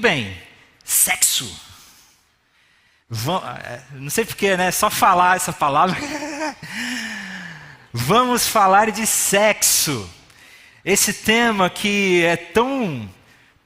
bem, sexo. Não sei porquê, né? Só falar essa palavra. Vamos falar de sexo. Esse tema que é tão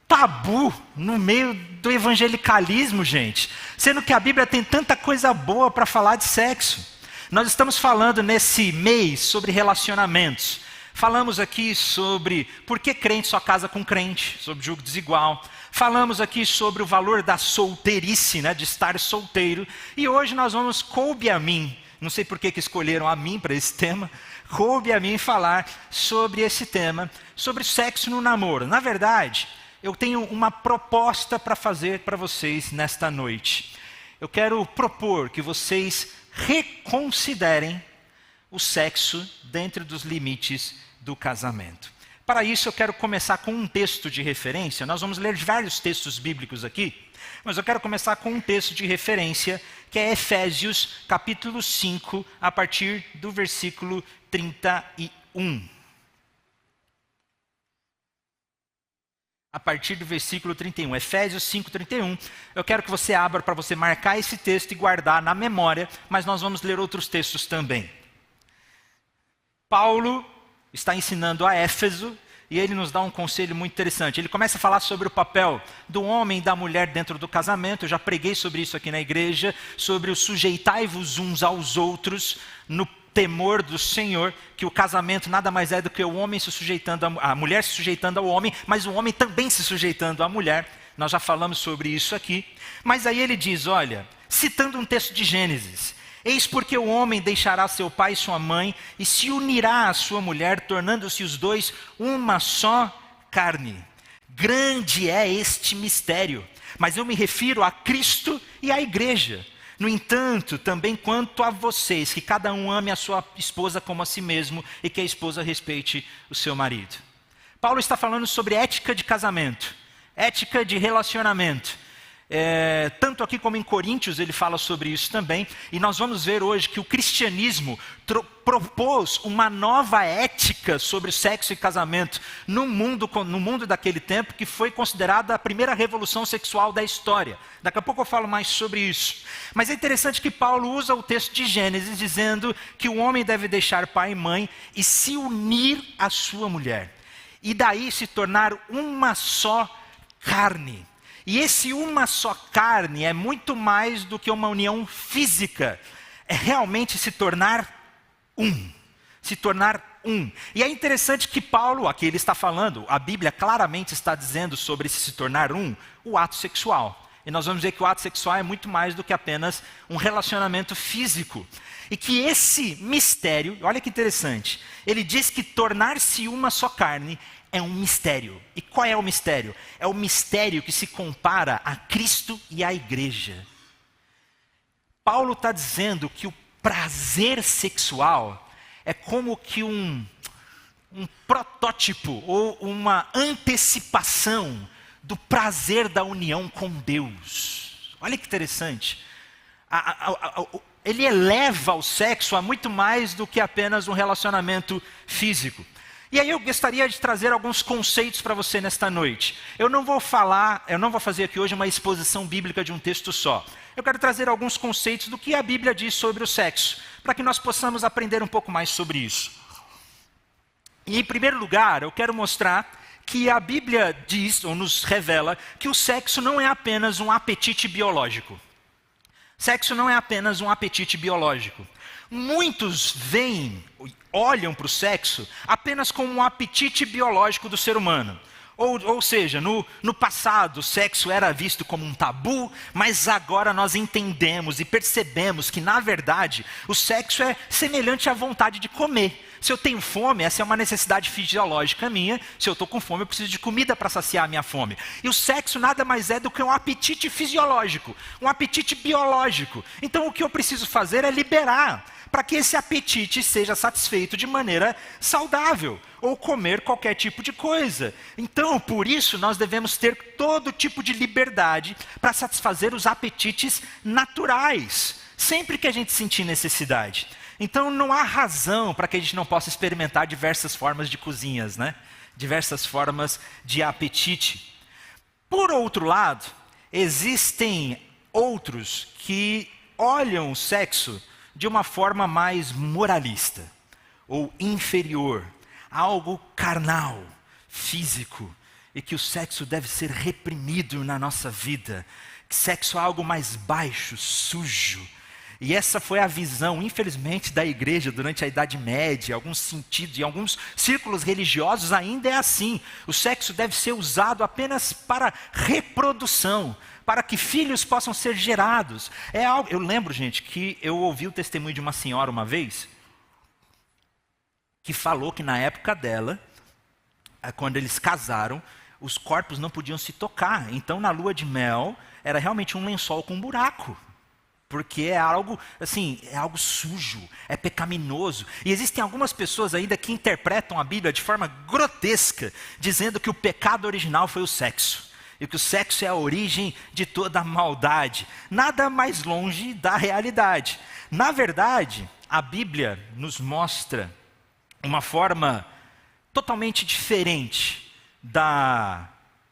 tabu no meio do evangelicalismo, gente. Sendo que a Bíblia tem tanta coisa boa para falar de sexo. Nós estamos falando nesse mês sobre relacionamentos. Falamos aqui sobre por que crente só casa com crente, sobre julgo desigual. Falamos aqui sobre o valor da solteirice, né, de estar solteiro. E hoje nós vamos, coube a mim, não sei por que escolheram a mim para esse tema, coube a mim falar sobre esse tema, sobre sexo no namoro. Na verdade, eu tenho uma proposta para fazer para vocês nesta noite. Eu quero propor que vocês reconsiderem o sexo dentro dos limites do casamento. Para isso eu quero começar com um texto de referência. Nós vamos ler vários textos bíblicos aqui, mas eu quero começar com um texto de referência, que é Efésios capítulo 5, a partir do versículo 31. A partir do versículo 31, Efésios 5, 31. Eu quero que você abra para você marcar esse texto e guardar na memória, mas nós vamos ler outros textos também. Paulo está ensinando a Éfeso e ele nos dá um conselho muito interessante. Ele começa a falar sobre o papel do homem e da mulher dentro do casamento. Eu já preguei sobre isso aqui na igreja, sobre o sujeitai-vos uns aos outros no temor do Senhor, que o casamento nada mais é do que o homem se sujeitando a mulher se sujeitando ao homem, mas o homem também se sujeitando à mulher. Nós já falamos sobre isso aqui. Mas aí ele diz, olha, citando um texto de Gênesis: eis porque o homem deixará seu pai e sua mãe e se unirá à sua mulher, tornando-se os dois uma só carne. Grande é este mistério, mas eu me refiro a Cristo e à igreja. No entanto, também quanto a vocês, que cada um ame a sua esposa como a si mesmo e que a esposa respeite o seu marido. Paulo está falando sobre ética de casamento, ética de relacionamento. Tanto aqui como em Coríntios ele fala sobre isso também, e nós vamos ver hoje que o cristianismo propôs uma nova ética sobre sexo e casamento no mundo daquele tempo, que foi considerada a primeira revolução sexual da história. Daqui a pouco eu falo mais sobre isso. Mas é interessante que Paulo usa o texto de Gênesis dizendo que o homem deve deixar pai e mãe e se unir à sua mulher, e daí se tornar uma só carne. E esse uma só carne é muito mais do que uma união física. É realmente se tornar um. Se tornar um. E é interessante que Paulo, aqui ele está falando, a Bíblia claramente está dizendo sobre esse se tornar um, o ato sexual. E nós vamos ver que o ato sexual é muito mais do que apenas um relacionamento físico. E que esse mistério, olha que interessante, ele diz que tornar-se uma só carne é um mistério. E qual é o mistério? É o mistério que se compara a Cristo e à igreja. Paulo está dizendo que o prazer sexual é como que um protótipo ou uma antecipação do prazer da união com Deus. Olha que interessante. Ele eleva o sexo a muito mais do que apenas um relacionamento físico. E aí eu gostaria de trazer alguns conceitos para você nesta noite. Eu não vou fazer aqui hoje uma exposição bíblica de um texto só. Eu quero trazer alguns conceitos do que a Bíblia diz sobre o sexo, para que nós possamos aprender um pouco mais sobre isso. E em primeiro lugar, eu quero mostrar que a Bíblia diz, ou nos revela, que o sexo não é apenas um apetite biológico. Sexo não é apenas um apetite biológico. Muitos olham para o sexo apenas como um apetite biológico do ser humano. Ou seja, no passado o sexo era visto como um tabu, mas agora nós entendemos e percebemos que, na verdade, o sexo é semelhante à vontade de comer. Se eu tenho fome, essa é uma necessidade fisiológica minha. Se eu estou com fome, eu preciso de comida para saciar a minha fome. E o sexo nada mais é do que um apetite fisiológico, um apetite biológico. Então o que eu preciso fazer é liberar, para que esse apetite seja satisfeito de maneira saudável, ou comer qualquer tipo de coisa. Então, por isso, nós devemos ter todo tipo de liberdade para satisfazer os apetites naturais, sempre que a gente sentir necessidade. Então, não há razão para que a gente não possa experimentar diversas formas de cozinhas, né? Diversas formas de apetite. Por outro lado, existem outros que olham o sexo de uma forma mais moralista ou inferior, algo carnal, físico, e que o sexo deve ser reprimido na nossa vida, que sexo é algo mais baixo, sujo. E essa foi a visão, infelizmente, da igreja durante a Idade Média, em alguns sentidos, em alguns círculos religiosos ainda é assim. O sexo deve ser usado apenas para reprodução, para que filhos possam ser gerados. É algo. Eu lembro, gente, que eu ouvi o testemunho de uma senhora uma vez, que falou que na época dela, quando eles casaram, os corpos não podiam se tocar. Então, na lua de mel, era realmente um lençol com um buraco. Porque é algo, assim, é algo sujo, é pecaminoso. E existem algumas pessoas ainda que interpretam a Bíblia de forma grotesca, dizendo que o pecado original foi o sexo. E que o sexo é a origem de toda a maldade. Nada mais longe da realidade. Na verdade, a Bíblia nos mostra uma forma totalmente diferente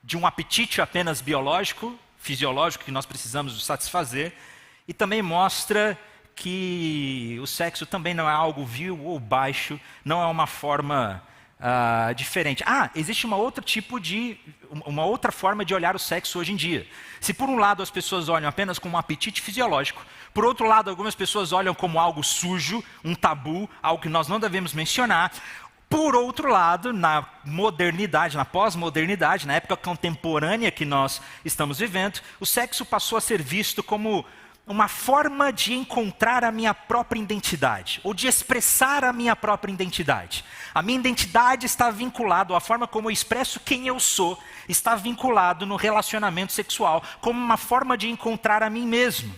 de um apetite apenas biológico, fisiológico, que nós precisamos satisfazer. E também mostra que o sexo também não é algo vil ou baixo, não é uma forma diferente. Existe uma outra forma de olhar o sexo hoje em dia. Se por um lado as pessoas olham apenas como um apetite fisiológico, por outro lado algumas pessoas olham como algo sujo, um tabu, algo que nós não devemos mencionar. Por outro lado, na modernidade, na pós-modernidade, na época contemporânea que nós estamos vivendo, o sexo passou a ser visto como uma forma de encontrar a minha própria identidade, ou de expressar a minha própria identidade. A minha identidade está vinculada, a forma como eu expresso quem eu sou, está vinculado no relacionamento sexual, como uma forma de encontrar a mim mesmo.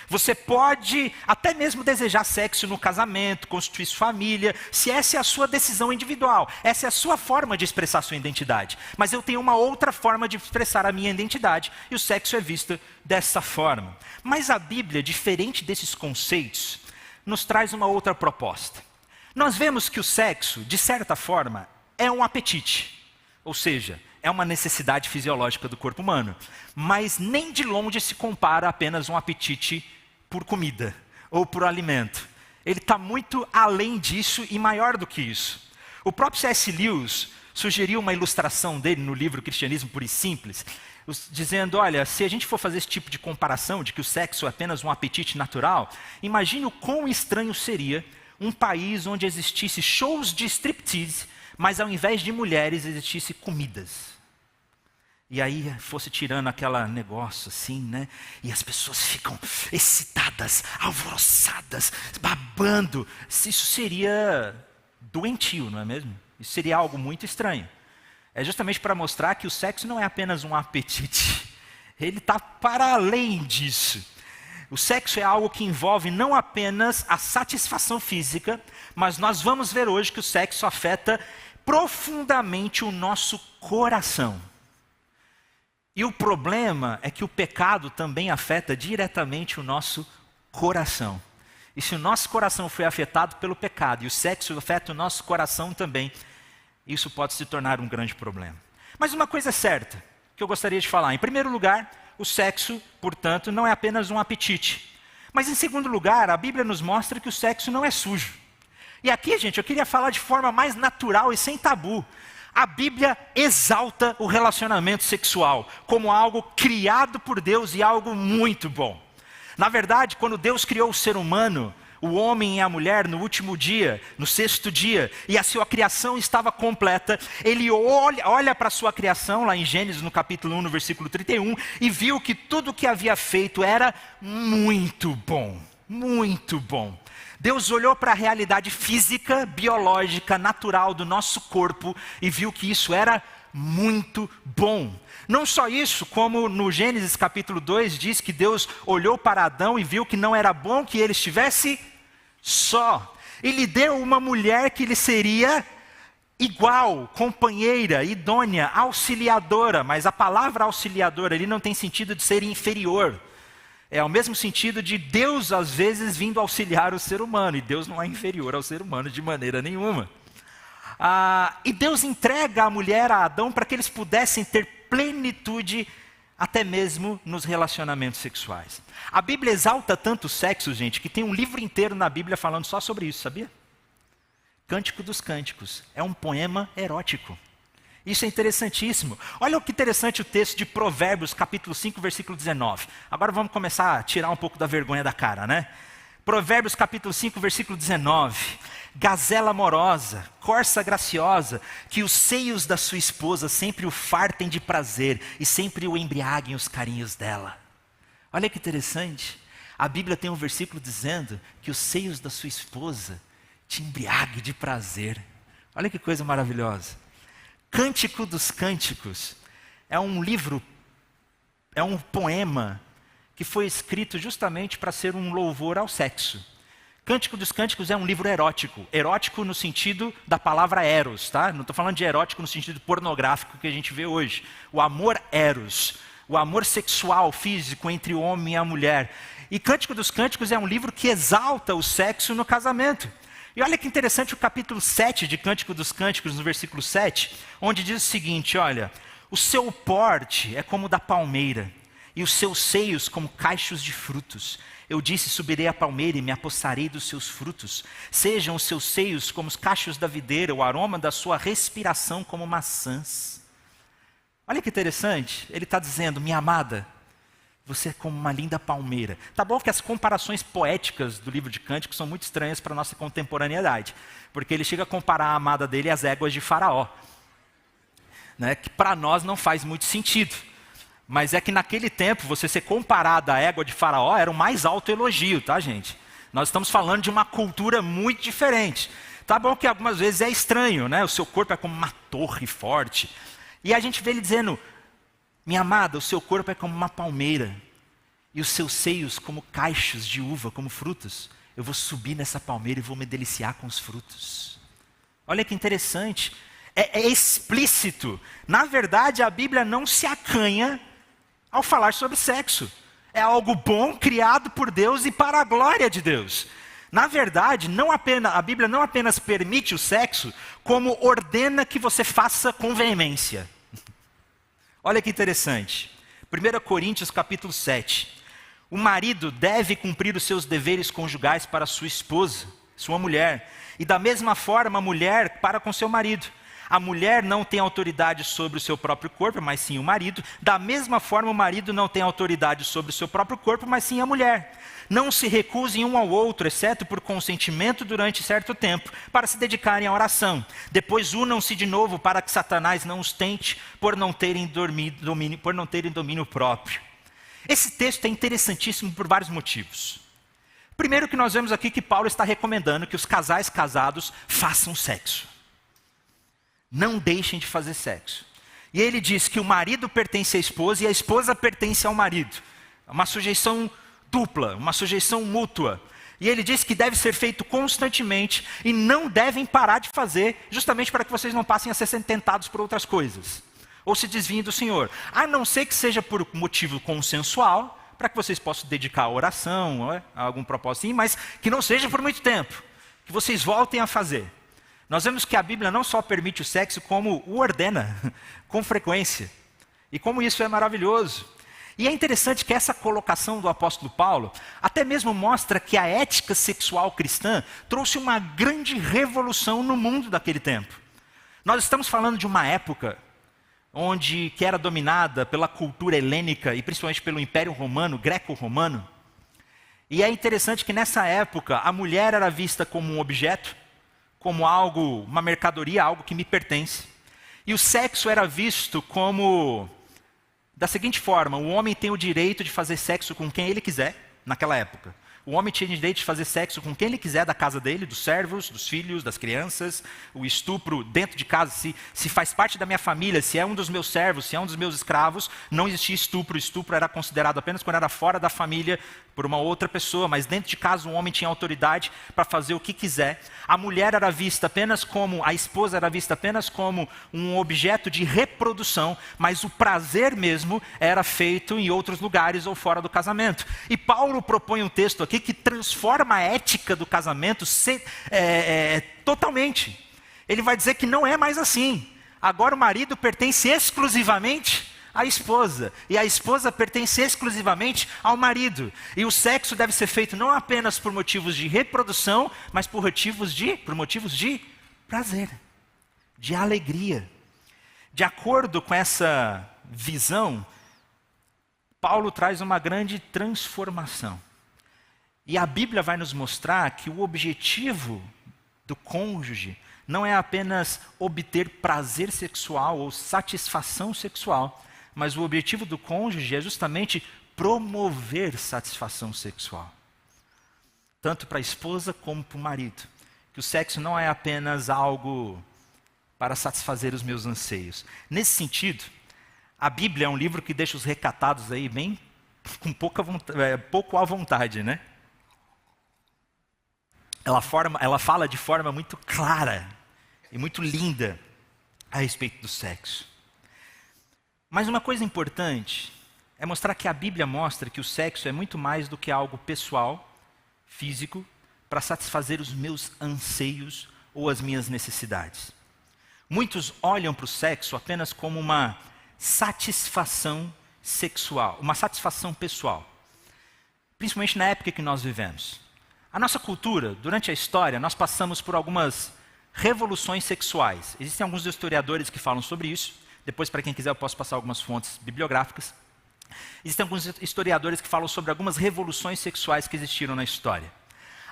Você pode até mesmo desejar sexo no casamento, constituir sua família, se essa é a sua decisão individual, essa é a sua forma de expressar sua identidade. Mas eu tenho uma outra forma de expressar a minha identidade, e o sexo é visto dessa forma. Mas a Bíblia, diferente desses conceitos, nos traz uma outra proposta. Nós vemos que o sexo, de certa forma, é um apetite, ou seja, é uma necessidade fisiológica do corpo humano, mas nem de longe se compara a apenas um apetite por comida ou por alimento. Ele está muito além disso e maior do que isso. O próprio C.S. Lewis sugeriu uma ilustração dele no livro Cristianismo Puro e Simples, dizendo, olha, se a gente for fazer esse tipo de comparação de que o sexo é apenas um apetite natural, imagine o quão estranho seria um país onde existisse shows de striptease, mas ao invés de mulheres existisse comidas. E aí fosse tirando aquele negócio assim, né? E as pessoas ficam excitadas, alvoroçadas, babando. Isso seria doentio, não é mesmo? Isso seria algo muito estranho. É justamente para mostrar que o sexo não é apenas um apetite. Ele está para além disso. O sexo é algo que envolve não apenas a satisfação física, mas nós vamos ver hoje que o sexo afeta profundamente o nosso coração. E o problema é que o pecado também afeta diretamente o nosso coração. E se o nosso coração foi afetado pelo pecado e o sexo afeta o nosso coração também, isso pode se tornar um grande problema. Mas uma coisa é certa, que eu gostaria de falar. Em primeiro lugar, o sexo, portanto, não é apenas um apetite. Mas em segundo lugar, a Bíblia nos mostra que o sexo não é sujo. E aqui, gente, eu queria falar de forma mais natural e sem tabu. A Bíblia exalta o relacionamento sexual como algo criado por Deus e algo muito bom. Na verdade, quando Deus criou o ser humano, o homem e a mulher no último dia, no sexto dia, e a sua criação estava completa, ele olha para a sua criação, lá em Gênesis, no capítulo 1, no versículo 31, e viu que tudo o que havia feito era muito bom, muito bom. Deus olhou para a realidade física, biológica, natural do nosso corpo e viu que isso era muito bom. Não só isso, como no Gênesis capítulo 2 diz que Deus olhou para Adão e viu que não era bom que ele estivesse só. Ele deu uma mulher que lhe seria igual, companheira, idônea, auxiliadora, mas a palavra auxiliadora ali não tem sentido de ser inferior. É o mesmo sentido de Deus, às vezes, vindo auxiliar o ser humano. E Deus não é inferior ao ser humano de maneira nenhuma. E Deus entrega a mulher a Adão para que eles pudessem ter plenitude até mesmo nos relacionamentos sexuais. A Bíblia exalta tanto o sexo, gente, que tem um livro inteiro na Bíblia falando só sobre isso, sabia? Cântico dos Cânticos. É um poema erótico. Isso é interessantíssimo. Olha que interessante o texto de Provérbios, capítulo 5, versículo 19. Agora vamos começar a tirar um pouco da vergonha da cara, né? Provérbios, capítulo 5, versículo 19. Gazela amorosa, corça graciosa, que os seios da sua esposa sempre o fartem de prazer e sempre o embriaguem os carinhos dela. Olha que interessante. A Bíblia tem um versículo dizendo que os seios da sua esposa te embriaguem de prazer. Olha que coisa maravilhosa. Cântico dos Cânticos é um livro, é um poema que foi escrito justamente para ser um louvor ao sexo. Cântico dos Cânticos é um livro erótico. Erótico no sentido da palavra eros, tá? Não estou falando de erótico no sentido pornográfico que a gente vê hoje. O amor eros, o amor sexual, físico entre o homem e a mulher. E Cântico dos Cânticos é um livro que exalta o sexo no casamento. E olha que interessante o capítulo 7 de Cântico dos Cânticos, no versículo 7, onde diz o seguinte, olha, o seu porte é como o da palmeira, e os seus seios como cachos de frutos. Eu disse, subirei à palmeira e me apossarei dos seus frutos. Sejam os seus seios como os cachos da videira, o aroma da sua respiração como maçãs. Olha que interessante, ele está dizendo, minha amada, você é como uma linda palmeira. Tá bom que as comparações poéticas do livro de Cânticos são muito estranhas para a nossa contemporaneidade. Porque ele chega a comparar a amada dele às éguas de Faraó. Né, que para nós não faz muito sentido. Mas é que naquele tempo, você ser comparado à égua de Faraó era o mais alto elogio, tá, gente? Nós estamos falando de uma cultura muito diferente. Tá bom que algumas vezes é estranho, né? O seu corpo é como uma torre forte. E a gente vê ele dizendo, minha amada, o seu corpo é como uma palmeira, e os seus seios como cachos de uva, como frutos. Eu vou subir nessa palmeira e vou me deliciar com os frutos. Olha que interessante, é explícito. Na verdade, a Bíblia não se acanha ao falar sobre sexo. É algo bom, criado por Deus e para a glória de Deus. Na verdade, a Bíblia não apenas permite o sexo, como ordena que você faça com veemência. Olha que interessante. 1 Coríntios capítulo 7. O marido deve cumprir os seus deveres conjugais para sua esposa, sua mulher. E da mesma forma, a mulher para com seu marido. A mulher não tem autoridade sobre o seu próprio corpo, mas sim o marido. Da mesma forma, o marido não tem autoridade sobre o seu próprio corpo, mas sim a mulher. Não se recusem um ao outro, exceto por consentimento durante certo tempo, para se dedicarem à oração. Depois unam-se de novo para que Satanás não os tente por não terem domínio próprio. Esse texto é interessantíssimo por vários motivos. Primeiro que nós vemos aqui que Paulo está recomendando que os casais casados façam sexo. Não deixem de fazer sexo. E ele diz que o marido pertence à esposa e a esposa pertence ao marido. É uma sujeição dupla, uma sujeição mútua. E ele diz que deve ser feito constantemente e não devem parar de fazer, justamente para que vocês não passem a ser tentados por outras coisas. Ou se desviem do Senhor. A não ser que seja por motivo consensual, para que vocês possam dedicar à oração, a algum propósito assim, mas que não seja por muito tempo. Que vocês voltem a fazer. Nós vemos que a Bíblia não só permite o sexo, como o ordena, com frequência. E como isso é maravilhoso. E é interessante que essa colocação do apóstolo Paulo até mesmo mostra que a ética sexual cristã trouxe uma grande revolução no mundo daquele tempo. Nós estamos falando de uma época que era dominada pela cultura helênica e principalmente pelo Império Romano, greco-romano. E é interessante que nessa época a mulher era vista como um objeto, como algo, uma mercadoria, algo que me pertence. E o sexo era visto como da seguinte forma: o homem tem o direito de fazer sexo com quem ele quiser, naquela época. O homem tinha o direito de fazer sexo com quem ele quiser da casa dele, dos servos, dos filhos, das crianças. O estupro dentro de casa, se faz parte da minha família, se é um dos meus servos, se é um dos meus escravos, não existia estupro. O estupro era considerado apenas quando era fora da família, por uma outra pessoa. Mas dentro de casa, o homem tinha autoridade para fazer o que quiser. A mulher era vista apenas como, a esposa era vista apenas como um objeto de reprodução, mas o prazer mesmo era feito em outros lugares ou fora do casamento. E Paulo propõe um texto aqui que transforma a ética do casamento totalmente. Ele vai dizer que não é mais assim. Agora o marido pertence exclusivamente à esposa. E a esposa pertence exclusivamente ao marido. E o sexo deve ser feito não apenas por motivos de reprodução, mas por motivos de prazer, de alegria. De acordo com essa visão, Paulo traz uma grande transformação. E a Bíblia vai nos mostrar que o objetivo do cônjuge não é apenas obter prazer sexual ou satisfação sexual, mas o objetivo do cônjuge é justamente promover satisfação sexual. Tanto para a esposa como para o marido. Que o sexo não é apenas algo para satisfazer os meus anseios. Nesse sentido, a Bíblia é um livro que deixa os recatados aí bem com pouco à vontade, né? Ela fala de forma muito clara e muito linda a respeito do sexo. Mas uma coisa importante é mostrar que a Bíblia mostra que o sexo é muito mais do que algo pessoal, físico, para satisfazer os meus anseios ou as minhas necessidades. Muitos olham para o sexo apenas como uma satisfação sexual, uma satisfação pessoal. Principalmente na época que nós vivemos. A nossa cultura, durante a história, nós passamos por algumas revoluções sexuais. Existem alguns historiadores que falam sobre isso. Depois, para quem quiser, eu posso passar algumas fontes bibliográficas. Existem alguns historiadores que falam sobre algumas revoluções sexuais que existiram na história.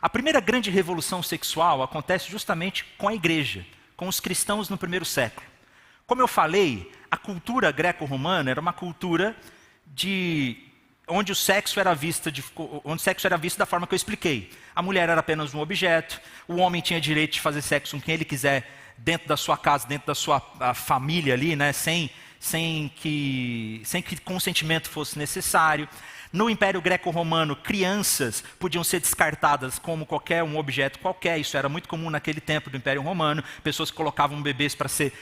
A primeira grande revolução sexual acontece justamente com a igreja, com os cristãos no primeiro século. Como eu falei, a cultura greco-romana era uma cultura onde o sexo era visto da forma que eu expliquei. A mulher era apenas um objeto, o homem tinha direito de fazer sexo com quem ele quiser, dentro da sua casa, dentro da sua família ali, né, sem que consentimento fosse necessário. No Império Greco-Romano, crianças podiam ser descartadas como um objeto qualquer. Isso era muito comum naquele tempo do Império Romano. Pessoas que colocavam bebês para ser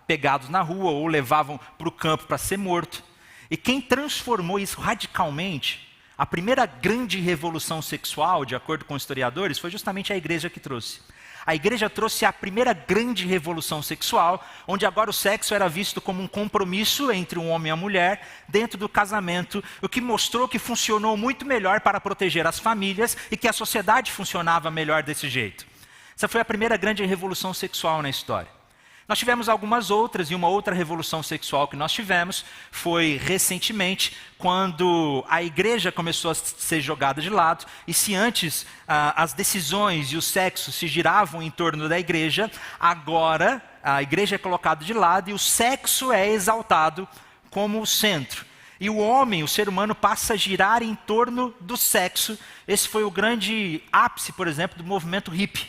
pegados na rua ou levavam para o campo para ser morto. E quem transformou isso radicalmente, a primeira grande revolução sexual, de acordo com historiadores, foi justamente a igreja que trouxe. A igreja trouxe a primeira grande revolução sexual, onde agora o sexo era visto como um compromisso entre um homem e a mulher dentro do casamento, o que mostrou que funcionou muito melhor para proteger as famílias e que a sociedade funcionava melhor desse jeito. Essa foi a primeira grande revolução sexual na história. Nós tivemos algumas outras, e uma outra revolução sexual que nós tivemos foi recentemente, quando a igreja começou a ser jogada de lado, e se antes as decisões e o sexo se giravam em torno da igreja, agora a igreja é colocada de lado e o sexo é exaltado como o centro. E o homem, o ser humano, passa a girar em torno do sexo. Esse foi o grande ápice, por exemplo, do movimento hippie,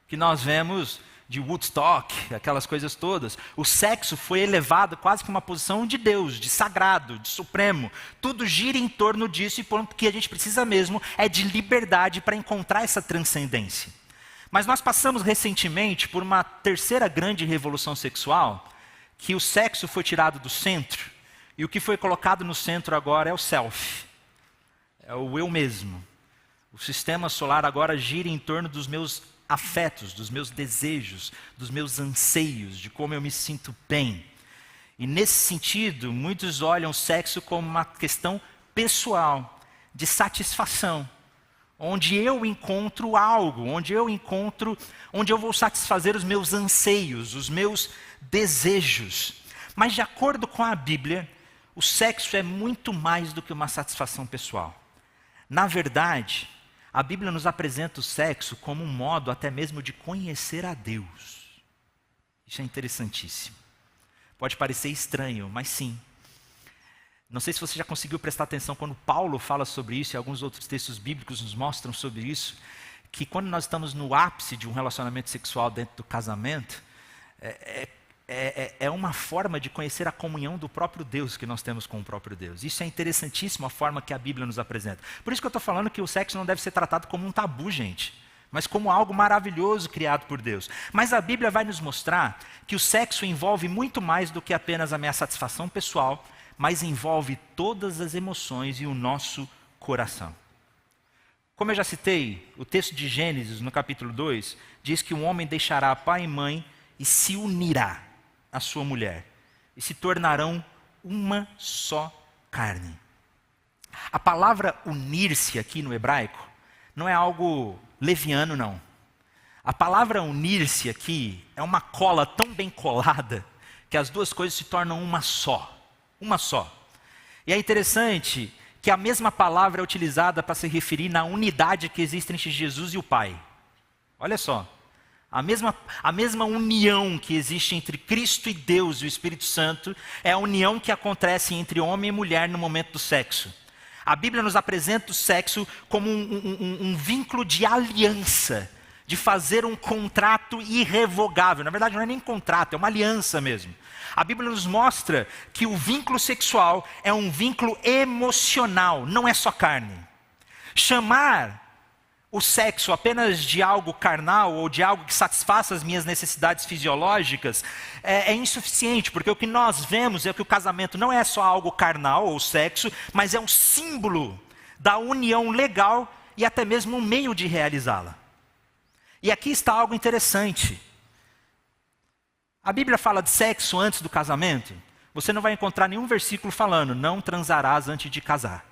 que nós vemos de Woodstock, aquelas coisas todas. O sexo foi elevado quase que uma posição de Deus, de sagrado, de supremo. Tudo gira em torno disso e o que a gente precisa mesmo é de liberdade para encontrar essa transcendência. Mas nós passamos recentemente por uma terceira grande revolução sexual, que o sexo foi tirado do centro e o que foi colocado no centro agora é o self, é o eu mesmo. O sistema solar agora gira em torno dos meus afetos, dos meus desejos, dos meus anseios, de como eu me sinto bem. E nesse sentido, muitos olham o sexo como uma questão pessoal, de satisfação, onde eu encontro algo, onde eu vou satisfazer os meus anseios, os meus desejos. Mas de acordo com a Bíblia, o sexo é muito mais do que uma satisfação pessoal. Na verdade, a Bíblia nos apresenta o sexo como um modo até mesmo de conhecer a Deus. Isso é interessantíssimo. Pode parecer estranho, mas sim. Não sei se você já conseguiu prestar atenção quando Paulo fala sobre isso, e alguns outros textos bíblicos nos mostram sobre isso, que quando nós estamos no ápice de um relacionamento sexual dentro do casamento, é uma forma de conhecer a comunhão do próprio Deus que nós temos com o próprio Deus. Isso é interessantíssimo, a forma que a Bíblia nos apresenta. Por isso que eu estou falando que o sexo não deve ser tratado como um tabu, gente, mas como algo maravilhoso criado por Deus. Mas a Bíblia vai nos mostrar que o sexo envolve muito mais do que apenas a minha satisfação pessoal, mas envolve todas as emoções e o nosso coração. Como eu já citei, o texto de Gênesis, no capítulo 2, diz que o homem deixará pai e mãe e se unirá a sua mulher, e se tornarão uma só carne. A palavra unir-se aqui no hebraico não é algo leviano, não. A palavra unir-se aqui é uma cola tão bem colada que as duas coisas se tornam uma só. Uma só. E é interessante que a mesma palavra é utilizada para se referir na unidade que existe entre Jesus e o Pai. Olha só. A mesma união que existe entre Cristo e Deus e o Espírito Santo é a união que acontece entre homem e mulher no momento do sexo. A Bíblia nos apresenta o sexo como um vínculo de aliança, de fazer um contrato irrevogável. Na verdade, não é nem contrato, é uma aliança mesmo. A Bíblia nos mostra que o vínculo sexual é um vínculo emocional, não é só carne. Chamar o sexo apenas de algo carnal ou de algo que satisfaça as minhas necessidades fisiológicas é insuficiente, porque o que nós vemos é que o casamento não é só algo carnal ou sexo, mas é um símbolo da união legal e até mesmo um meio de realizá-la. E aqui está algo interessante. A Bíblia fala de sexo antes do casamento. Você não vai encontrar nenhum versículo falando, não transarás antes de casar.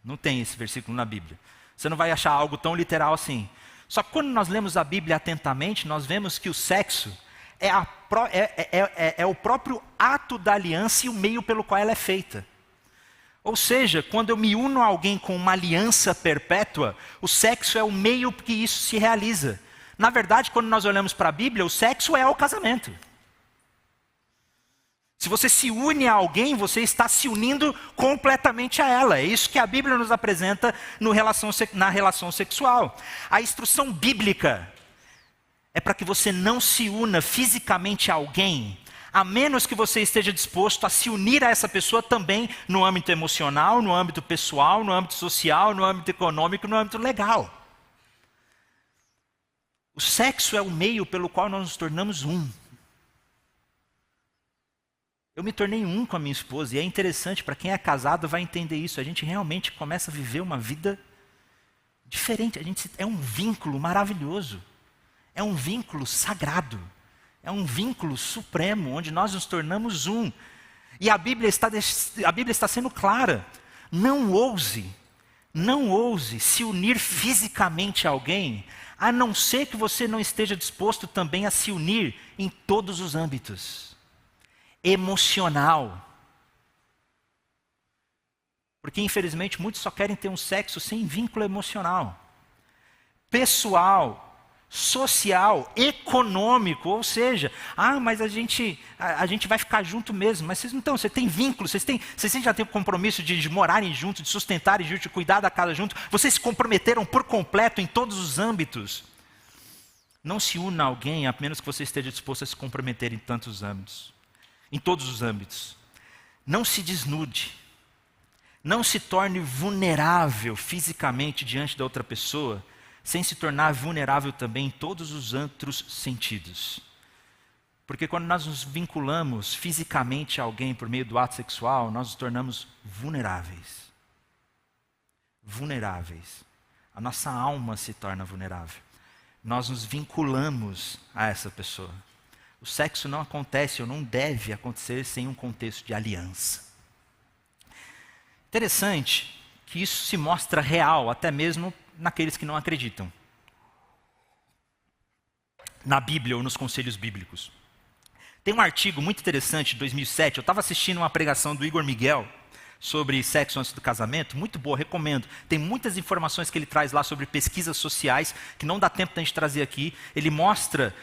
Não tem esse versículo na Bíblia. Você não vai achar algo tão literal assim. Só que quando nós lemos a Bíblia atentamente, nós vemos que o sexo é o próprio ato da aliança e o meio pelo qual ela é feita. Ou seja, quando eu me uno a alguém com uma aliança perpétua, o sexo é o meio que isso se realiza. Na verdade, quando nós olhamos para a Bíblia, o sexo é o casamento. Se você se une a alguém, você está se unindo completamente a ela. É isso que a Bíblia nos apresenta na relação sexual. A instrução bíblica é para que você não se una fisicamente a alguém, a menos que você esteja disposto a se unir a essa pessoa também no âmbito emocional, no âmbito pessoal, no âmbito social, no âmbito econômico, no âmbito legal. O sexo é o meio pelo qual nós nos tornamos um. Eu me tornei um com a minha esposa, e é interessante, para quem é casado vai entender isso. A gente realmente começa a viver uma vida diferente. É um vínculo maravilhoso. É um vínculo sagrado. É um vínculo supremo, onde nós nos tornamos um. E a Bíblia está sendo clara. Não ouse se unir fisicamente a alguém, a não ser que você não esteja disposto também a se unir em todos os âmbitos. Emocional. Porque infelizmente muitos só querem ter um sexo sem vínculo emocional. Pessoal, social, econômico, ou seja, mas a gente vai ficar junto mesmo, mas vocês não estão, você tem vínculo, vocês já têm o compromisso de morarem juntos, de sustentarem juntos, de cuidar da casa junto, vocês se comprometeram por completo em todos os âmbitos. Não se una a alguém a menos que você esteja disposto a se comprometer em tantos âmbitos. Em todos os âmbitos. Não se desnude. Não se torne vulnerável fisicamente diante da outra pessoa, sem se tornar vulnerável também em todos os outros sentidos. Porque quando nós nos vinculamos fisicamente a alguém por meio do ato sexual, nós nos tornamos vulneráveis. Vulneráveis. A nossa alma se torna vulnerável. Nós nos vinculamos a essa pessoa. O sexo não acontece ou não deve acontecer sem um contexto de aliança. Interessante que isso se mostra real até mesmo naqueles que não acreditam na Bíblia ou nos conselhos bíblicos. Tem um artigo muito interessante de 2007, eu estava assistindo uma pregação do Igor Miguel sobre sexo antes do casamento, muito boa, recomendo. Tem muitas informações que ele traz lá sobre pesquisas sociais, que não dá tempo de a gente trazer aqui. Ele mostra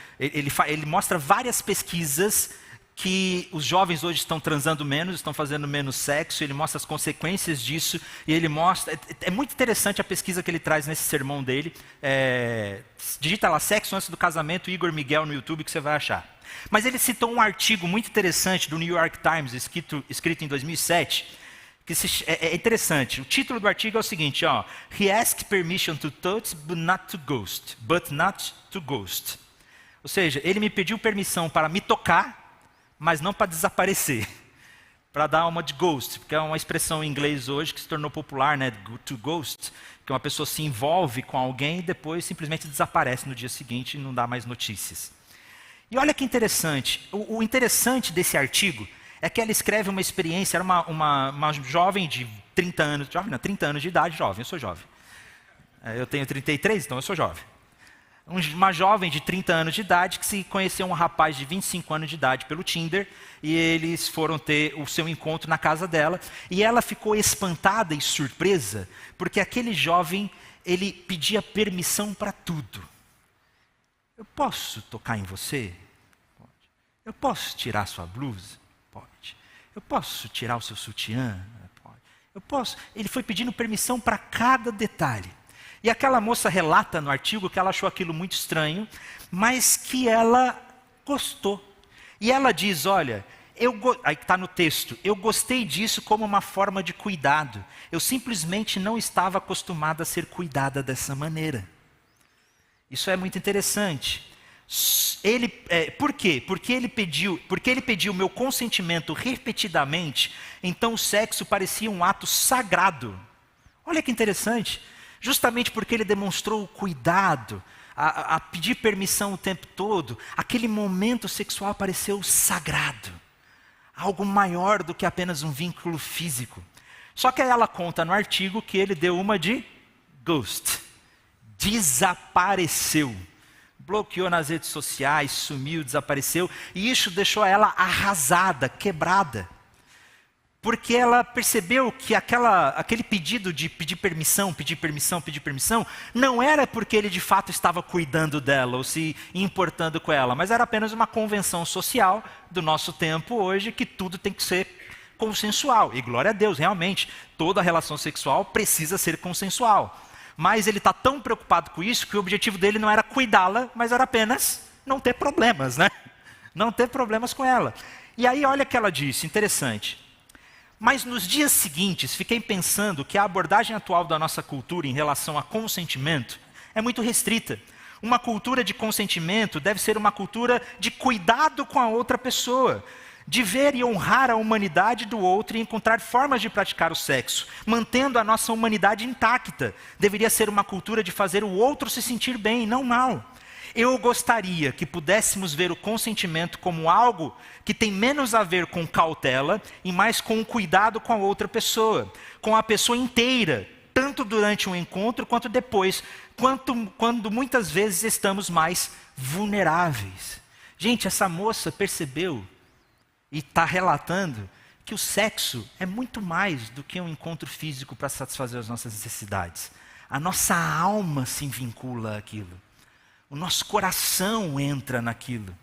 várias pesquisas que os jovens hoje estão transando menos, estão fazendo menos sexo, ele mostra as consequências disso, e ele mostra... É muito interessante a pesquisa que ele traz nesse sermão dele. Digita lá, sexo antes do casamento, Igor Miguel no YouTube, que você vai achar. Mas ele citou um artigo muito interessante do New York Times, escrito em 2007, que é interessante. O título do artigo é o seguinte, He asked permission to touch, but not to ghost. Ou seja, ele me pediu permissão para me tocar, mas não para desaparecer. Para dar uma de ghost, porque é uma expressão em inglês hoje que se tornou popular, né? To ghost, que uma pessoa se envolve com alguém e depois simplesmente desaparece no dia seguinte e não dá mais notícias. E olha que interessante, o interessante desse artigo é que ela escreve uma experiência, era uma jovem de 30 anos, jovem não, 30 anos de idade, jovem, eu sou jovem. Eu tenho 33, então eu sou jovem. Uma jovem de 30 anos de idade que se conheceu um rapaz de 25 anos de idade pelo Tinder, e eles foram ter o seu encontro na casa dela, e ela ficou espantada e surpresa, porque aquele jovem, ele pedia permissão para tudo. Eu posso tocar em você? Pode. Eu posso tirar sua blusa? Pode. Eu posso tirar o seu sutiã? Pode. Eu posso. Ele foi pedindo permissão para cada detalhe. E aquela moça relata no artigo que ela achou aquilo muito estranho, mas que ela gostou. E ela diz, olha, aí está no texto, eu gostei disso como uma forma de cuidado. Eu simplesmente não estava acostumada a ser cuidada dessa maneira. Isso é muito interessante. Por quê? Porque ele pediu meu consentimento repetidamente, então o sexo parecia um ato sagrado. Olha que interessante. Justamente porque ele demonstrou o cuidado, a pedir permissão o tempo todo, aquele momento sexual pareceu sagrado. Algo maior do que apenas um vínculo físico. Só que aí ela conta no artigo que ele deu uma de ghost. Desapareceu. Bloqueou nas redes sociais, sumiu, desapareceu. E isso deixou ela arrasada, quebrada. Porque ela percebeu que aquele pedido de pedir permissão, não era porque ele de fato estava cuidando dela ou se importando com ela, mas era apenas uma convenção social do nosso tempo hoje, que tudo tem que ser consensual. E glória a Deus, realmente, toda relação sexual precisa ser consensual. Mas ele está tão preocupado com isso que o objetivo dele não era cuidá-la, mas era apenas não ter problemas, né? Não ter problemas com ela. E aí olha o que ela disse, interessante. Mas nos dias seguintes, fiquei pensando que a abordagem atual da nossa cultura em relação a consentimento é muito restrita. Uma cultura de consentimento deve ser uma cultura de cuidado com a outra pessoa, de ver e honrar a humanidade do outro e encontrar formas de praticar o sexo, mantendo a nossa humanidade intacta. Deveria ser uma cultura de fazer o outro se sentir bem, não mal. Eu gostaria que pudéssemos ver o consentimento como algo que tem menos a ver com cautela e mais com o cuidado com a outra pessoa, com a pessoa inteira, tanto durante um encontro quanto depois, quando muitas vezes estamos mais vulneráveis. Gente, essa moça percebeu e está relatando que o sexo é muito mais do que um encontro físico para satisfazer as nossas necessidades. A nossa alma se vincula àquilo. O nosso coração entra naquilo.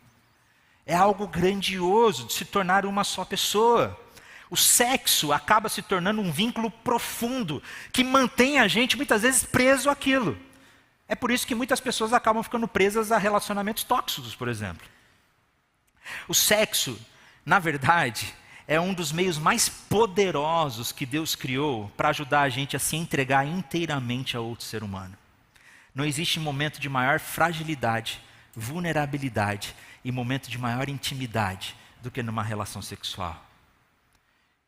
É algo grandioso de se tornar uma só pessoa. O sexo acaba se tornando um vínculo profundo que mantém a gente muitas vezes preso àquilo. É por isso que muitas pessoas acabam ficando presas a relacionamentos tóxicos, por exemplo. O sexo, na verdade, é um dos meios mais poderosos que Deus criou para ajudar a gente a se entregar inteiramente a outro ser humano. Não existe momento de maior fragilidade, vulnerabilidade e momento de maior intimidade do que numa relação sexual.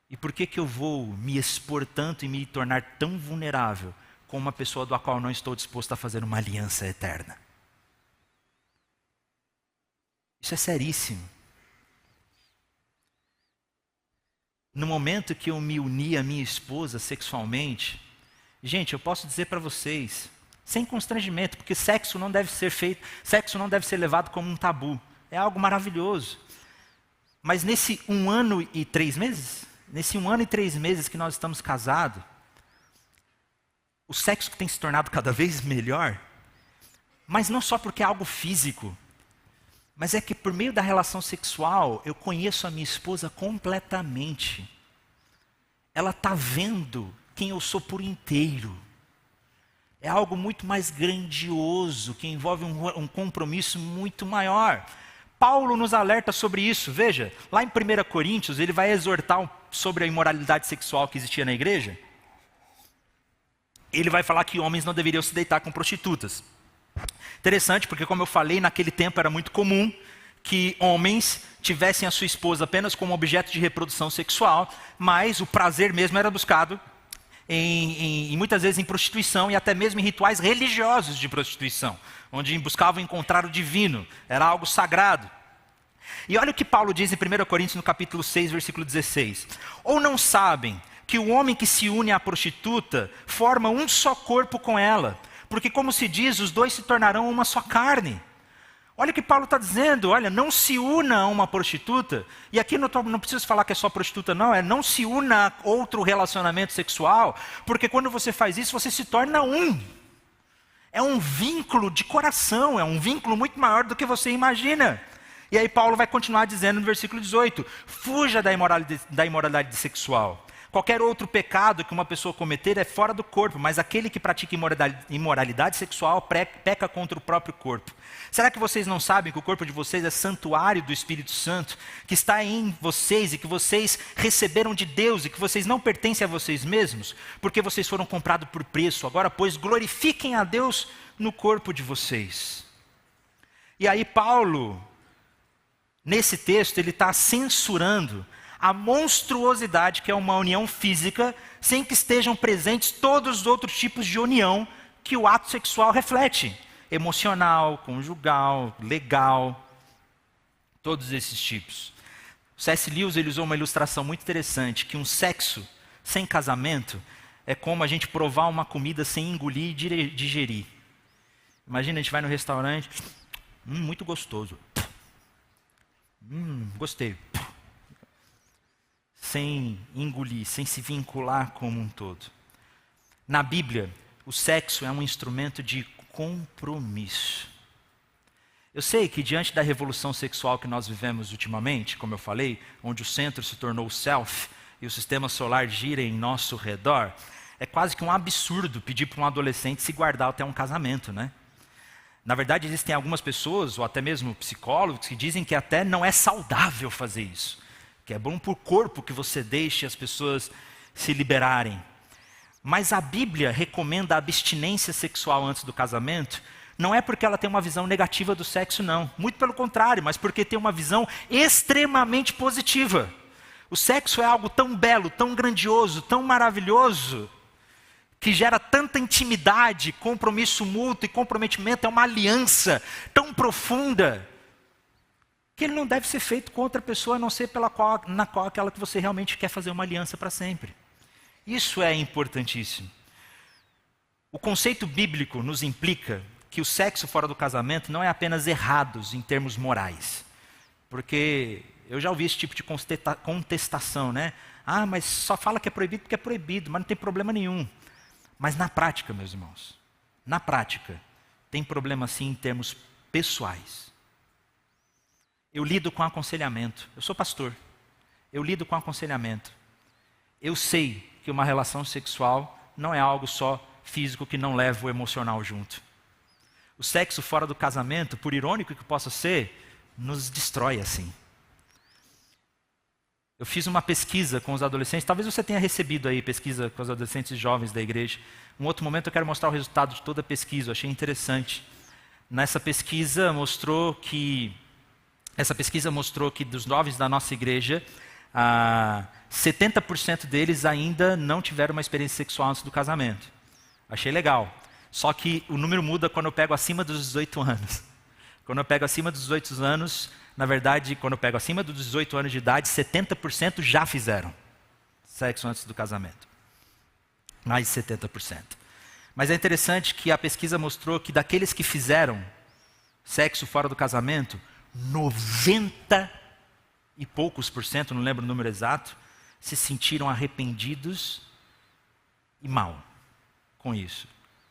E por que eu vou me expor tanto e me tornar tão vulnerável com uma pessoa da qual não estou disposto a fazer uma aliança eterna? Isso é seríssimo. No momento que eu me uni à minha esposa sexualmente, gente, eu posso dizer para vocês, sem constrangimento, porque sexo não deve ser levado como um tabu. É algo maravilhoso. Mas nesse 1 ano e 3 meses, que nós estamos casados, o sexo tem se tornado cada vez melhor, mas não só porque é algo físico, mas é que por meio da relação sexual, eu conheço a minha esposa completamente. Ela está vendo quem eu sou por inteiro. É algo muito mais grandioso, que envolve um compromisso muito maior. Paulo nos alerta sobre isso. Veja, lá em 1 Coríntios, ele vai exortar sobre a imoralidade sexual que existia na igreja. Ele vai falar que homens não deveriam se deitar com prostitutas. Interessante, porque como eu falei, naquele tempo era muito comum que homens tivessem a sua esposa apenas como objeto de reprodução sexual, mas o prazer mesmo era buscado muitas vezes em prostituição e até mesmo em rituais religiosos de prostituição, onde buscavam encontrar o divino, era algo sagrado. E olha o que Paulo diz em 1 Coríntios, no capítulo 6, versículo 16. Ou não sabem que o homem que se une à prostituta forma um só corpo com ela? Porque, como se diz, os dois se tornarão uma só carne. Olha o que Paulo está dizendo, olha, não se una a uma prostituta. E aqui não preciso falar que é só prostituta não, não se una a outro relacionamento sexual, porque quando você faz isso, você se torna um. É um vínculo de coração, é um vínculo muito maior do que você imagina. E aí Paulo vai continuar dizendo no versículo 18, fuja da imoralidade sexual. Qualquer outro pecado que uma pessoa cometer é fora do corpo, mas aquele que pratica imoralidade sexual peca contra o próprio corpo. Será que vocês não sabem que o corpo de vocês é santuário do Espírito Santo, que está em vocês e que vocês receberam de Deus e que vocês não pertencem a vocês mesmos, porque vocês foram comprados por preço? Agora, pois, glorifiquem a Deus no corpo de vocês. E aí Paulo, nesse texto, ele está censurando a monstruosidade que é uma união física, sem que estejam presentes todos os outros tipos de união que o ato sexual reflete. Emocional, conjugal, legal, todos esses tipos. O C.S. Lewis ele usou uma ilustração muito interessante, que um sexo sem casamento é como a gente provar uma comida sem engolir e digerir. Imagina, a gente vai no restaurante, muito gostoso. Gostei. Sem engolir, sem se vincular como um todo. Na Bíblia, o sexo é um instrumento de compromisso. Eu sei que diante da revolução sexual que nós vivemos ultimamente, como eu falei, onde o centro se tornou o self e o sistema solar gira em nosso redor, é quase que um absurdo pedir para um adolescente se guardar até um casamento, né? Na verdade, existem algumas pessoas, ou até mesmo psicólogos, que dizem que até não é saudável fazer isso. Que é bom para o corpo que você deixe as pessoas se liberarem. Mas a Bíblia recomenda a abstinência sexual antes do casamento, não é porque ela tem uma visão negativa do sexo, não. Muito pelo contrário, mas porque tem uma visão extremamente positiva. O sexo é algo tão belo, tão grandioso, tão maravilhoso, que gera tanta intimidade, compromisso mútuo e comprometimento, é uma aliança tão profunda, que ele não deve ser feito com outra pessoa, a não ser na qual aquela que você realmente quer fazer uma aliança para sempre. Isso é importantíssimo. O conceito bíblico nos implica que o sexo fora do casamento não é apenas errado em termos morais. Porque eu já ouvi esse tipo de contestação, né? Ah, mas só fala que é proibido porque é proibido, mas não tem problema nenhum. Mas na prática, meus irmãos, na prática, tem problema sim em termos pessoais. Eu lido com aconselhamento. Eu sou pastor. Eu lido com aconselhamento. Eu sei que uma relação sexual não é algo só físico que não leva o emocional junto. O sexo fora do casamento, por irônico que possa ser, nos destrói assim. Eu fiz uma pesquisa com os adolescentes, talvez você tenha recebido aí pesquisa com os adolescentes jovens da igreja. Um outro momento eu quero mostrar o resultado de toda a pesquisa, eu achei interessante. Nessa pesquisa mostrou que dos jovens da nossa igreja, 70% deles ainda não tiveram uma experiência sexual antes do casamento. Achei legal. Só que o número muda quando eu pego acima dos 18 anos. Quando eu pego acima dos 18 anos, na verdade, quando eu pego acima dos 18 anos de idade, 70% já fizeram sexo antes do casamento. Mais de 70%. Mas é interessante que a pesquisa mostrou que daqueles que fizeram sexo fora do casamento, 90 e poucos por cento, não lembro o número exato, se sentiram arrependidos e mal com isso.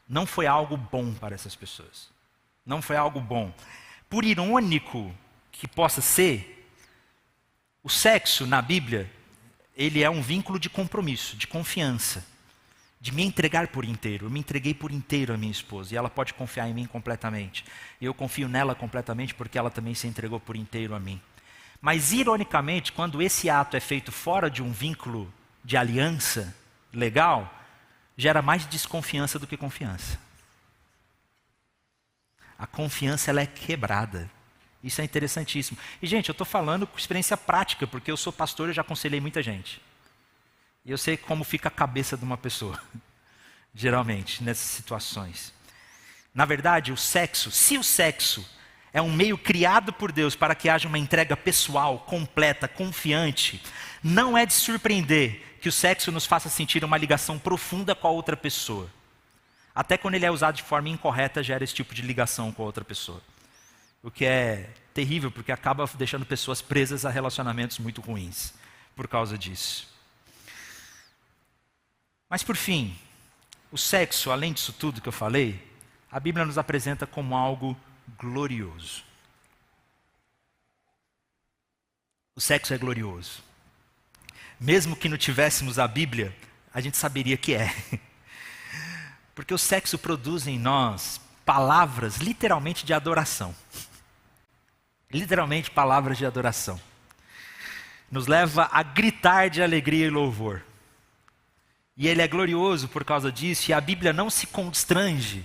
Não foi algo bom para essas pessoas. Não foi algo bom. Por irônico que possa ser, o sexo na Bíblia, ele é um vínculo de compromisso, de confiança, de me entregar por inteiro. Eu me entreguei por inteiro à minha esposa e ela pode confiar em mim completamente. E eu confio nela completamente porque ela também se entregou por inteiro a mim. Mas, ironicamente, quando esse ato é feito fora de um vínculo de aliança legal, gera mais desconfiança do que confiança. A confiança ela é quebrada. Isso é interessantíssimo. E, gente, eu estou falando com experiência prática, porque eu sou pastor e já aconselhei muita gente. E eu sei como fica a cabeça de uma pessoa, geralmente, nessas situações. Na verdade, o sexo, se o sexo é um meio criado por Deus para que haja uma entrega pessoal, completa, confiante, não é de surpreender que o sexo nos faça sentir uma ligação profunda com a outra pessoa. Até quando ele é usado de forma incorreta, gera esse tipo de ligação com a outra pessoa. O que é terrível, porque acaba deixando pessoas presas a relacionamentos muito ruins por causa disso. Mas por fim, o sexo, além disso tudo que eu falei, a Bíblia nos apresenta como algo glorioso. O sexo é glorioso. Mesmo que não tivéssemos a Bíblia, a gente saberia que é. Porque o sexo produz em nós palavras literalmente de adoração. Literalmente palavras de adoração. Nos leva a gritar de alegria e louvor. E ele é glorioso por causa disso, e a Bíblia não se constrange.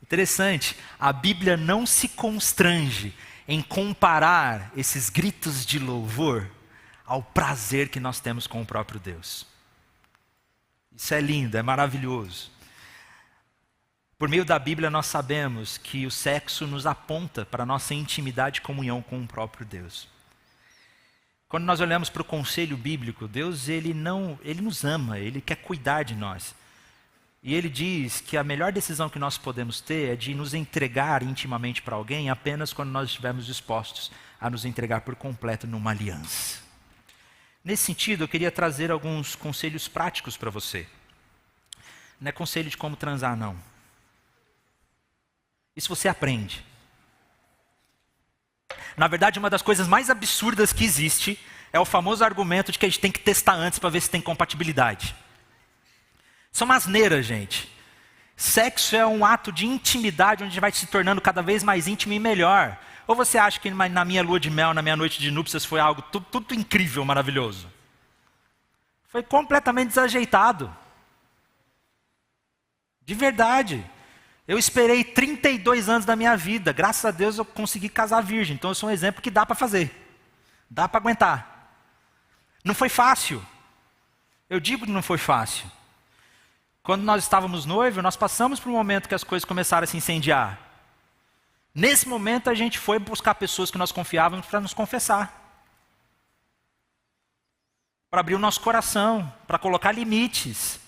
Interessante, a Bíblia não se constrange em comparar esses gritos de louvor ao prazer que nós temos com o próprio Deus. Isso é lindo, é maravilhoso. Por meio da Bíblia nós sabemos que o sexo nos aponta para a nossa intimidade e comunhão com o próprio Deus. Quando nós olhamos para o conselho bíblico, Deus ele nos ama, Ele quer cuidar de nós. E Ele diz que a melhor decisão que nós podemos ter é de nos entregar intimamente para alguém apenas quando nós estivermos dispostos a nos entregar por completo numa aliança. Nesse sentido, eu queria trazer alguns conselhos práticos para você. Não é conselho de como transar, não. Isso você aprende. Na verdade, uma das coisas mais absurdas que existe é o famoso argumento de que a gente tem que testar antes para ver se tem compatibilidade. Isso é uma asneira, gente. Sexo é um ato de intimidade onde a gente vai se tornando cada vez mais íntimo e melhor. Ou você acha que na minha lua de mel, na minha noite de núpcias foi algo tudo incrível, maravilhoso? Foi completamente desajeitado. De verdade. Eu esperei 32 anos da minha vida. Graças a Deus eu consegui casar virgem. Então eu sou um exemplo que dá para fazer. Dá para aguentar. Não foi fácil. Eu digo que não foi fácil. Quando nós estávamos noivos, nós passamos por um momento que as coisas começaram a se incendiar. Nesse momento a gente foi buscar pessoas que nós confiávamos para nos confessar. Para abrir o nosso coração, para colocar limites.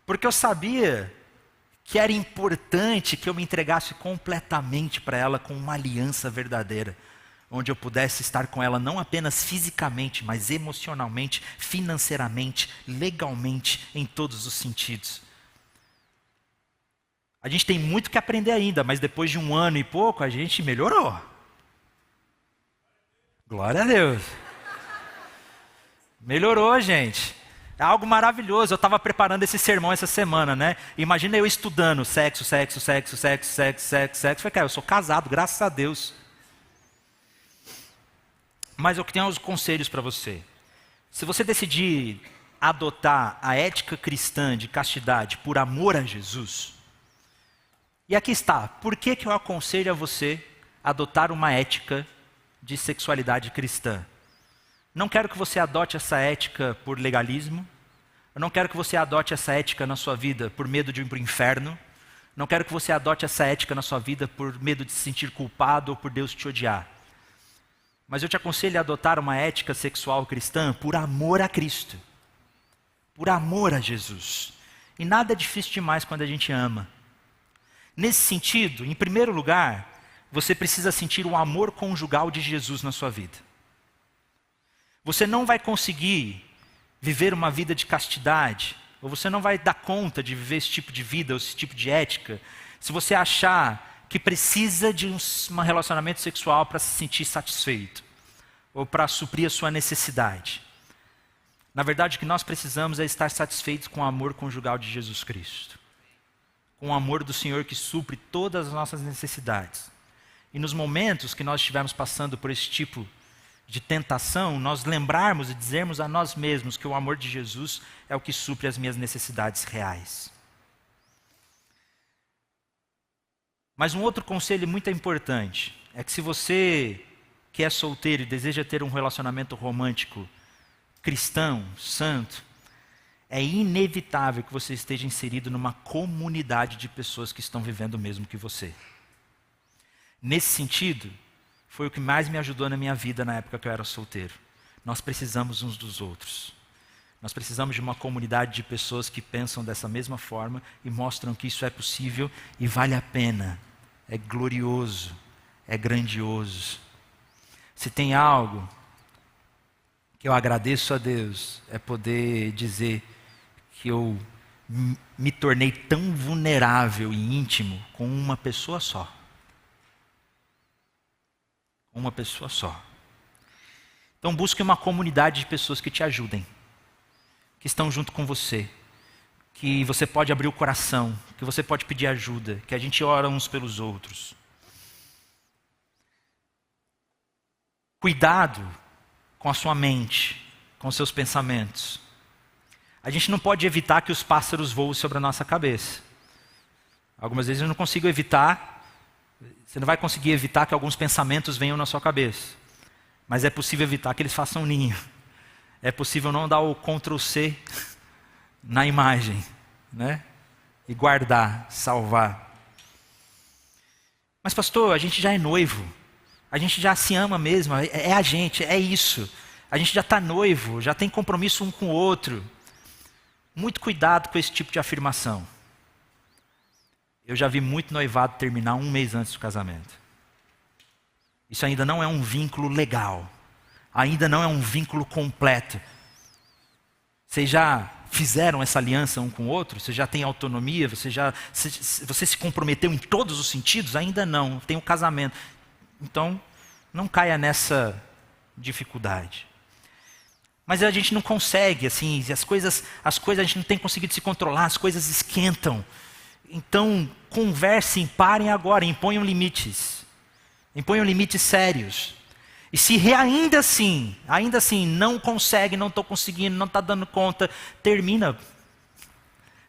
Porque eu sabia que era importante que eu me entregasse completamente para ela com uma aliança verdadeira, onde eu pudesse estar com ela não apenas fisicamente, mas emocionalmente, financeiramente, legalmente, em todos os sentidos. A gente tem muito que aprender ainda, mas depois de 1 ano e pouco, a gente melhorou. Glória a Deus. Melhorou, gente. É algo maravilhoso. Eu estava preparando esse sermão essa semana, né? Imagina eu estudando sexo. Falei, cara, eu sou casado, graças a Deus. Mas eu tenho uns conselhos para você. Se você decidir adotar a ética cristã de castidade por amor a Jesus, e aqui está, por que eu aconselho a você adotar uma ética de sexualidade cristã? Não quero que você adote essa ética por legalismo. Eu não quero que você adote essa ética na sua vida por medo de ir para o inferno. Não quero que você adote essa ética na sua vida por medo de se sentir culpado ou por Deus te odiar. Mas eu te aconselho a adotar uma ética sexual cristã por amor a Cristo. Por amor a Jesus. E nada é difícil demais quando a gente ama. Nesse sentido, em primeiro lugar, você precisa sentir o amor conjugal de Jesus na sua vida. Você não vai conseguir viver uma vida de castidade, ou você não vai dar conta de viver esse tipo de vida, ou esse tipo de ética, se você achar que precisa de um relacionamento sexual para se sentir satisfeito, ou para suprir a sua necessidade. Na verdade, o que nós precisamos é estar satisfeitos com o amor conjugal de Jesus Cristo. Com o amor do Senhor que supre todas as nossas necessidades. E nos momentos que nós estivermos passando por esse tipo de tentação, nós lembrarmos e dizermos a nós mesmos que o amor de Jesus é o que supre as minhas necessidades reais. Mas um outro conselho muito importante é que se você que é solteiro e deseja ter um relacionamento romântico cristão, santo, é inevitável que você esteja inserido numa comunidade de pessoas que estão vivendo o mesmo que você. Nesse sentido, foi o que mais me ajudou na minha vida na época que eu era solteiro. Nós precisamos uns dos outros. Nós precisamos de uma comunidade de pessoas que pensam dessa mesma forma e mostram que isso é possível e vale a pena. É glorioso, é grandioso. Se tem algo que eu agradeço a Deus, é poder dizer que eu me tornei tão vulnerável e íntimo com uma pessoa só. Uma pessoa só. Então busque uma comunidade de pessoas que te ajudem, que estão junto com você, que você pode abrir o coração, que você pode pedir ajuda, que a gente ora uns pelos outros. Cuidado com a sua mente, com os seus pensamentos. A gente não pode evitar que os pássaros voem sobre a nossa cabeça. Algumas vezes eu não consigo evitar, você não vai conseguir evitar que alguns pensamentos venham na sua cabeça. Mas é possível evitar que eles façam ninho. É possível não dar o Ctrl+C na imagem, né? E guardar, salvar. Mas pastor, a gente já é noivo. A gente já se ama mesmo, é a gente, é isso. A gente já está noivo, já tem compromisso um com o outro. Muito cuidado com esse tipo de afirmação. Eu já vi muito noivado terminar 1 mês antes do casamento. Isso ainda não é um vínculo legal. Ainda não é um vínculo completo. Vocês já fizeram essa aliança um com o outro? Você já tem autonomia? Você se comprometeu em todos os sentidos? Ainda não. Tem o casamento. Então, não caia nessa dificuldade. Mas a gente não consegue, assim, as coisas a gente não tem conseguido se controlar, as coisas esquentam. Então, conversem, parem agora, imponham limites. Imponham limites sérios. E se ainda assim, não consegue, não estou conseguindo, não está dando conta, termina.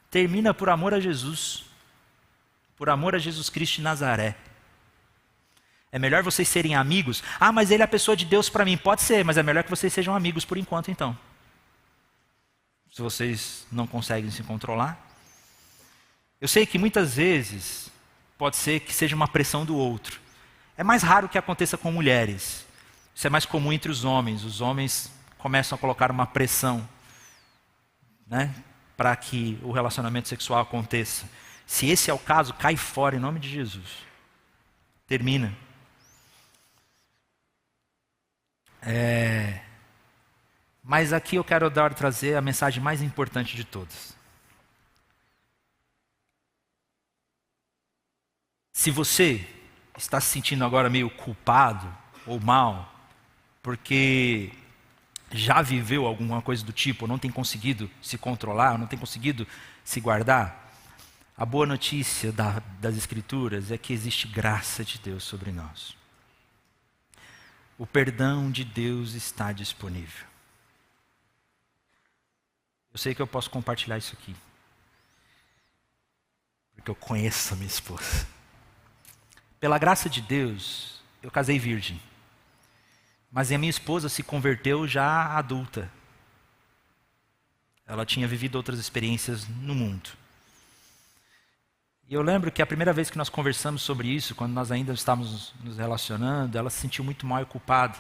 Termina por amor a Jesus. Por amor a Jesus Cristo de Nazaré. É melhor vocês serem amigos. Ah, mas ele é a pessoa de Deus para mim. Pode ser, mas é melhor que vocês sejam amigos por enquanto então. Se vocês não conseguem se controlar. Eu sei que muitas vezes pode ser que seja uma pressão do outro. É mais raro que aconteça com mulheres. Isso é mais comum entre os homens. Os homens começam a colocar uma pressão, né, para que o relacionamento sexual aconteça. Se esse é o caso, cai fora em nome de Jesus. Termina. Mas aqui eu quero trazer a mensagem mais importante de todas. Se você está se sentindo agora meio culpado ou mal, porque já viveu alguma coisa do tipo, ou não tem conseguido se controlar, ou não tem conseguido se guardar, a boa notícia das Escrituras é que existe graça de Deus sobre nós. O perdão de Deus está disponível. Eu sei que eu posso compartilhar isso aqui, porque eu conheço a minha esposa. Pela graça de Deus, eu casei virgem. Mas a minha esposa se converteu já adulta. Ela tinha vivido outras experiências no mundo. E eu lembro que a primeira vez que nós conversamos sobre isso, quando nós ainda estávamos nos relacionando, ela se sentiu muito mal e culpada.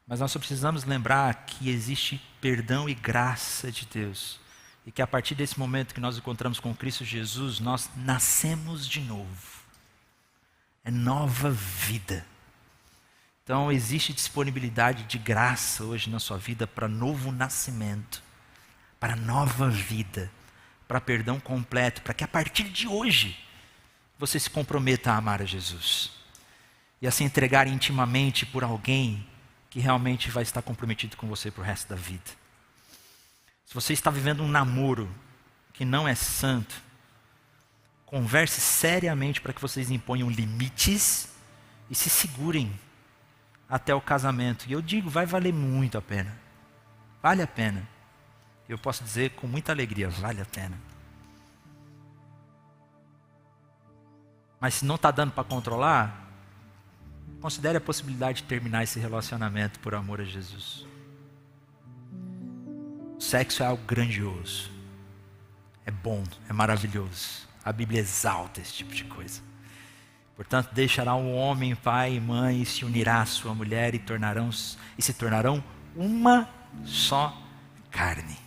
Mas nós só precisamos lembrar que existe perdão e graça de Deus. E que a partir desse momento que nós encontramos com Cristo Jesus, nós nascemos de novo. É nova vida. Então existe disponibilidade de graça hoje na sua vida para novo nascimento, para nova vida, para perdão completo, para que a partir de hoje você se comprometa a amar a Jesus e a se entregar intimamente por alguém que realmente vai estar comprometido com você para o resto da vida. Se você está vivendo um namoro que não é santo, converse seriamente para que vocês imponham limites e se segurem até o casamento. E eu digo, vai valer muito a pena. Vale a pena. Eu posso dizer com muita alegria, vale a pena. Mas se não está dando para controlar, considere a possibilidade de terminar esse relacionamento por amor a Jesus. O sexo é algo grandioso. É bom, é maravilhoso. A Bíblia exalta esse tipo de coisa. Portanto, deixará o homem pai e mãe e se unirá à sua mulher e se tornarão uma só carne.